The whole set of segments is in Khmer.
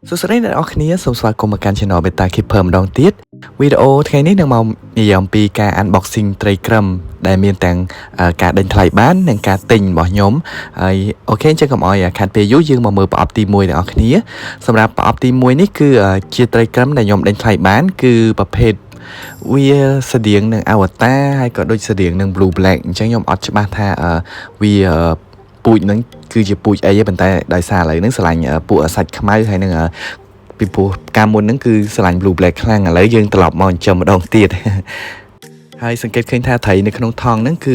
សួស្តីអ្នកនរគ្នាសូមស្វាគមន៍មកកាន់ Channel Beta Keeper ម្ដងទៀតវីដេអូថ្ងៃនេះនឹងមកនិយាយអំពីការ unboxing ត្រីក្រឹមដែលមានទាំងការដេញថ្លៃបាននិងការទិញរបស់ខ្ញុំហើយអូខេអញ្ចឹងកុំឲ្យខាត់ពេលយូរយើងមកមើលប្រអប់ទី1អ្នកនរគ្នាសម្រាប់ប្រអប់ទី1នេះគឺជាត្រីក្រឹមដែលខ្ញុំដេញថ្លៃបានគឺប្រភេទវាស្តៀងនឹង Avatar ហើយក៏ដូចស្តៀងនឹង Blue Black អញ្ចឹងខ្ញុំអត់ច្បាស់ថាវាពូជហ្នឹងគឺជាពូជអីទេប៉ុន្តែដោយសារឥឡូវហ្នឹងស្រឡាញ់ពួកសាច់ខ្មៅហើយនឹងពីព្រោះកាលមុនហ្នឹងគឺស្រឡាញ់ Blue Black ខ្លាំងឥឡូវយើងត្រឡប់មកចិញ្ចឹមម្ដងទៀតហើយសង្កេតឃើញថាត្រីនៅក្នុងថង់ហ្នឹងគឺ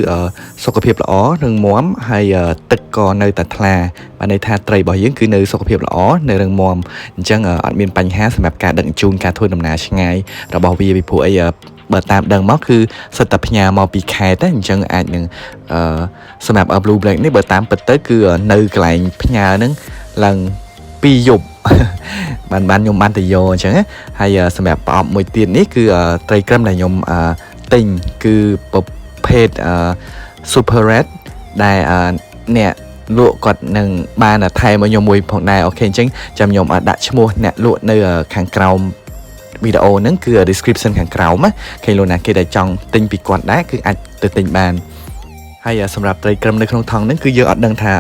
សុខភាពល្អរឹងមាំហើយទឹកក៏នៅតែថ្លាបានន័យថាត្រីរបស់យើងគឺនៅសុខភាពល្អនៅរឹងមាំអញ្ចឹងអត់មានបញ្ហាសម្រាប់ការដឹកជញ្ជូនការធ្វើដំណើរឆ្ងាយរបស់វាពីព្រោះអីបើតាមដឹងមកគឺសិតតែផ្ញើមកពីខេត្តអញ្ចឹងអាចនឹងសម្រាប់ Blue Black នេះបើតាមពិតទៅគឺនៅកន្លែងផ្ញើហ្នឹងឡើង2យប់បានខ្ញុំបានទៅយកអញ្ចឹងហើយសម្រាប់ប្រអប់មួយទៀតនេះគឺត្រីក្រឹមដែលខ្ញុំទិញគឺប្រភេទ Super Red ដែលអ្នកលក់គាត់នឹងបានថែមមកខ្ញុំមួយផងដែរអូខេអញ្ចឹងចាំខ្ញុំដាក់ឈ្មោះអ្នកលក់នៅខាងក្រោមវីដេអូហ្នឹងគឺ description ខាងក្រោមឃើញលោកណាគេដែលចង់ទិញពីគាត់ដែរគឺអាចទៅទិញបានហើយសម្រាប់ត្រីក្រឹមនៅក្នុងថង់ហ្នឹងគឺយើងអត់ដឹងថា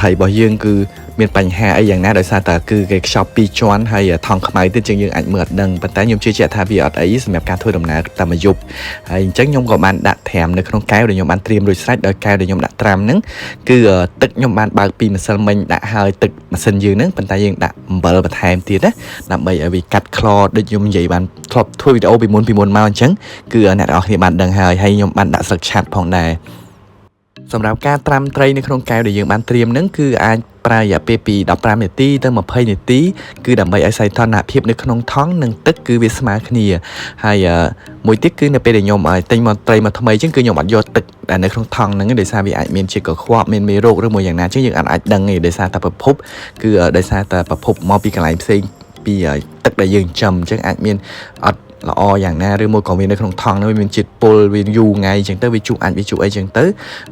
ត្រីរបស់យើងគឺមានបញ្ហាអីយ៉ាងណាដោយសារតែគឺគេខ្ចប់2ជាន់ហើយថង់ខ្មៅទៀតជាងយើងអាចមើលអត់ដឹងប៉ុន្តែខ្ញុំជឿជាក់ថាវាអត់អីសម្រាប់ការធ្វើដំណើរតែមួយយប់ហើយអញ្ចឹងខ្ញុំក៏បានដាក់ត្រាំនៅក្នុងកែវដែលខ្ញុំបានត្រៀមរួចស្រេចដោយកែវដែលខ្ញុំដាក់ត្រាំហ្នឹងគឺទឹកខ្ញុំបានបើកពីម្សិលមិញដាក់ហើយទឹកម៉ាស៊ីនយើងហ្នឹងប៉ុន្តែយើងដាក់អំបិលបន្ថែមទៀតណាដើម្បីឲ្យវាកាត់ខ្លដូចខ្ញុំនិយាយបានធ្លាប់ធ្វើវីដេអូពីមុនមកអញ្ចឹងគឺអ្នកនរគ្នាបានដឹងហើយខ្ញុំបានដាក់ស្លឹកឆាត់ផងដែរសម្រាប់ការត្រាំត្រីនៅក្នុងកែវដែលយើងបានត្រៀមហ្នឹងគឺអាចប្រើរយៈពេលពី15នាទីទៅ20នាទីគឺដើម្បីឲ្យសីតុណ្ហភាពនៅក្នុងថង់និងទឹកគឺវាស្មើគ្នាហើយមួយទៀតគឺនៅពេលដែលខ្ញុំទិញមកត្រីមកថ្មីចឹងគឺខ្ញុំអត់យកទឹកដែលនៅក្នុងថង់ហ្នឹងដោយសារវាអាចមានជាតិកខ្វក់មានមេរោគឬមួយយ៉ាងណាចឹងយើងអាចដឹងទេដោយសារតែប្រភពគឺដោយសារតែប្រភពមកពីកន្លែងផ្សេងពីទឹកដែលយើងចិញ្ចឹមចឹងអាចមានអត់ល្អយ៉ាងណាឬមួយក៏វានៅក្នុងថង់នោះវាមានជាតិពុលវាយូរថ្ងៃអញ្ចឹងទៅវាជក់អីអញ្ចឹងទៅ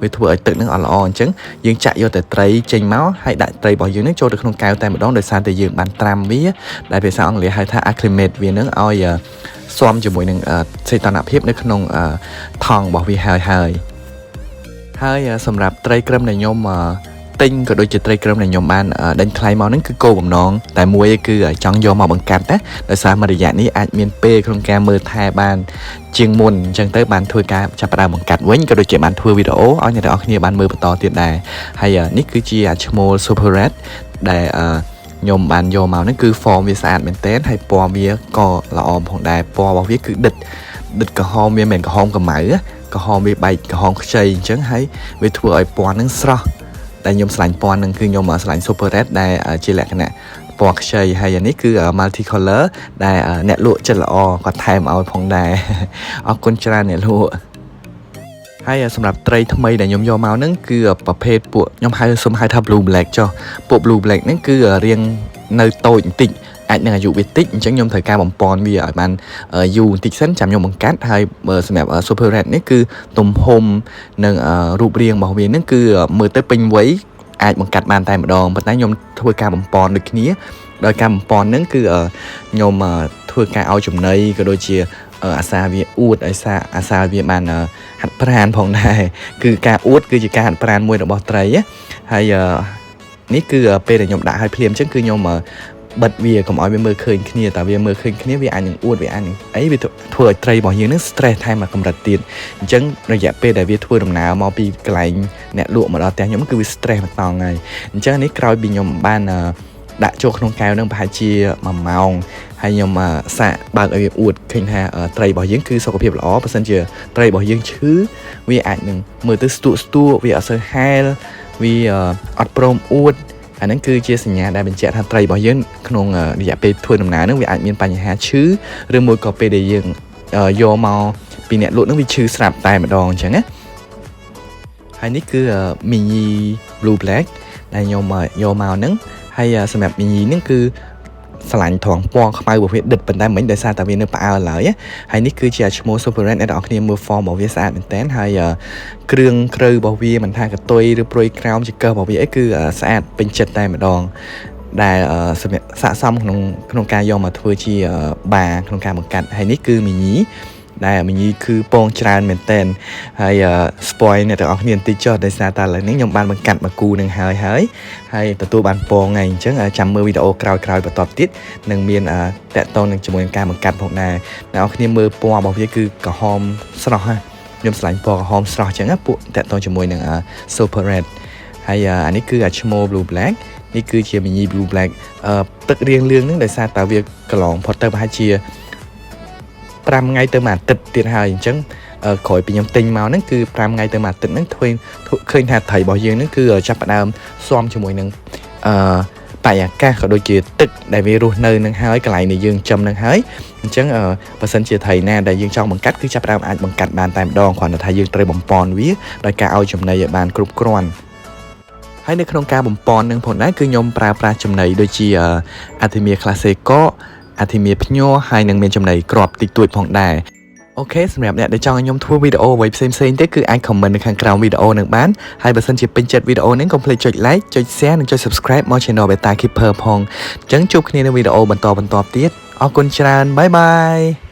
វាធ្វើឲ្យទឹកនឹងអត់ល្អអញ្ចឹងយើងចាក់យកតែត្រីចេញមកហើយដាក់ត្រីរបស់យើងនឹងចូលទៅក្នុងកែវតែម្ដងដោយសារតែយើងបានត្រាំវាដែលភាសាអង់គ្លេសហៅថា acclimate វានឹងឲ្យស៊ាំជាមួយនឹងសីតុណ្ហភាពនៅក្នុងថង់របស់វាហើយសម្រាប់ត្រីក្រឹមដែលខ្ញុំទិញក៏ដូចជាត្រីក្រឹមដែលខ្ញុំបានដេញថ្លៃមកហ្នឹងគឺគោលបំណងតែមួយគឺចង់យកមកបង្កាត់ណាដោយសារមួយរយៈនេះអាចមានពេលក្នុងការមើលថែបានជាងមុនអញ្ចឹងទៅបានធ្វើការចាប់ផ្ដើមបង្កាត់វិញក៏ដូចជាបានធ្វើវីដេអូឲ្យអ្នកនរគ្នាបានមើលបន្តទៀតដែរហើយនេះគឺជាឈ្មោល Super Red ដែលខ្ញុំបានយកមកហ្នឹងគឺ form វាស្អាតមែនទែនហើយពណ៌វាក៏ល្អផងដែរពណ៌របស់វាគឺដិតក្រហមវាមិនមែនក្រហមកម្ៅក្រហមវាបែកក្រហមខ្ចីអញ្ចឹងហើយវាធ្វើឲ្យពណ៌ហ្នឹងស្រស់តែខ្ញុំឆ្លាញ់ពណ៌ហ្នឹងគឺខ្ញុំឆ្លាញ់ Super Red ដែលជាលក្ខណៈពណ៌ខ្ចីហើយនេះគឺ multi color ដែលអ្នកលក់ចិត្តល្អគាត់ថែមឲ្យផងដែរអរគុណច្រើនអ្នកលក់ហើយសម្រាប់ត្រីថ្មីដែលខ្ញុំយកមកហ្នឹងគឺប្រភេទពួកខ្ញុំសុំហៅថា Blue Black ចុះពួក Blue Black ហ្នឹងគឺរៀងនៅតូចបន្តិចអាចនឹងអាយុវាតិចអញ្ចឹងខ្ញុំត្រូវការបំពន់វាឲ្យបានយូរបន្តិចសិនចាំខ្ញុំបង្កាត់ហើយសម្រាប់ Super Red នេះគឺទំហំនិងរូបរាងរបស់វានឹងគឺមើលទៅពេញវ័យអាចបង្កាត់បានតែម្ដងប៉ុន្តែខ្ញុំធ្វើការបំពន់ដូចគ្នាដោយការបំពន់ហ្នឹងគឺខ្ញុំធ្វើការឲ្យចំណីក៏ដូចជាអាសាវាអួតឲ្យអាសាវាបានហាត់ប្រាណផងដែរគឺការអួតគឺជាការហាត់ប្រាណមួយរបស់ត្រីហើយនេះគឺពេលដែលខ្ញុំដាក់ឲ្យភ្លាមអញ្ចឹងគឺខ្ញុំបិទវាកុំឲ្យវាមើលឃើញគ្នាតែវាមើលឃើញគ្នាវាអាចនឹងអួតវាអាចនឹងអីវាធ្វើឲ្យត្រីរបស់យើងនឹង stress ថែមមួយកម្រិតទៀតអញ្ចឹងរយៈពេលដែលវាធ្វើដំណើរមកពីកន្លែងអ្នកលក់មកដល់ផ្ទះខ្ញុំគឺវា stress មកតង់ហើយអញ្ចឹងនេះក្រោយពីខ្ញុំបានដាក់ចូលក្នុងកែវនឹងប្រហែលជា1ម៉ោងហើយខ្ញុំសាកបើកឲ្យវាអួតឃើញថាត្រីរបស់យើងគឺសុខភាពល្អបើសិនជាត្រីរបស់យើងឈឺវាអាចនឹងមើលទៅស្ទួកវាអត់សូវហែលវាអត់ព្រមអួតអាហ្នឹងគឺជាសញ្ញាដែលបញ្ជាក់ថាត្រីរបស់យើងក្នុងរយៈពេលធ្វើដំណើរហ្នឹងវាអាចមានបញ្ហាឈឺឬមួយក៏ពេលដែលយើងយកមកពីអ្នកលក់ហ្នឹងវាឈឺស្រាប់តែម្ដងអញ្ចឹងណាហើយនេះគឺ mini Blue Black ដែលខ្ញុំយកមកហ្នឹងហើយសម្រាប់ mini ហ្នឹងគឺស្រឡាញ់ត្រង់ពណ៌ខ្មៅរបស់វាដិតប៉ុន្តែមិញដោយសារតែវានៅផ្អើលឡើយហើយនេះគឺជាឈ្មោះ Super Red អ្នកនរគ្នាមើល form របស់វាស្អាតមែនតើហើយគ្រឿងក្រៅរបស់វាមិនថាកតុយឬព្រុយក្រោមជាកើរបស់វាអីគឺស្អាតពេញចិត្តតែម្ដង ដែលសម្រាប់ស័ក្តិសមក្នុងការយកមកធ្វើជាបាក្នុងការបង្កាត់ហើយនេះគឺមីញីដែលមីញីគឺពងច្រើនមែនតែនហើយ spoil អ្នកទាំងអស់គ្នាបន្តិចចុះដោយសារតែឥឡូវនេះខ្ញុំបានបង្កាត់មកគូនឹងហើយទទួលបានពងហើយអញ្ចឹងចាំមើលវីដេអូក្រោយៗបន្តទៀតនឹងមានតាក់ទងនឹងជាមួយនឹងការបង្កាត់ផងដែរអ្នកនរគ្នាមើលពណ៌របស់វាគឺក្រហមស្រស់ណាខ្ញុំឆ្លាញ់ពណ៌ក្រហមស្រស់អញ្ចឹងពួកតាក់ទងជាមួយនឹង super red ហើយអានេះគឺឈ្មោះ blue black នេះគឺជាមីញី blue black ទឹករៀងលឿងហ្នឹងដោយសារតែវាកន្លងផុតទៅប្រហែលជា5ថ្ងៃទៅមួយអាទិត្យទៀតហើយអញ្ចឹងក្រោយពីខ្ញុំទិញមកហ្នឹងគឺ5ថ្ងៃទៅមួយអាទិត្យហ្នឹងឃើញថាត្រីរបស់យើងហ្នឹងគឺចាប់ផ្ដើមស៊ាំជាមួយនឹងបរិយាកាសក៏ដូចជាទឹកដែលវារស់នៅនឹងហើយកន្លែងដែលយើងចំនឹងហើយអញ្ចឹងបើសិនជាត្រីណាដែលយើងចង់បង្កាត់គឺចាប់ផ្ដើមអាចបង្កាត់បានតែម្ដងគ្រាន់តែថាយើងត្រូវបំពន់វាដោយការឲ្យចំណីឲ្យបានគ្រប់គ្រាន់ហើយនៅក្នុងការបំពន់នឹងផងដែរគឺខ្ញុំប្រើប្រាស់ចំណីដូចជាArtemia classico Artemia pure ហើយនឹងមានចំណីក្របតិចតួចផងដែរអូខេសម្រាប់អ្នកដែលចង់ឲ្យខ្ញុំធ្វើវីដេអូអ្វីផ្សេងៗទេគឺអាច comment នៅខាងក្រោមវីដេអូនឹងបានហើយបើសិនជាពេញចិត្តវីដេអូនេះកុំភ្លេចចុច like ចុច share និងចុច subscribe មក Channel Beta Keeper ផងអញ្ចឹងជួបគ្នានៅវីដេអូបន្តទៀតអរគុណច្រើនបាយបាយ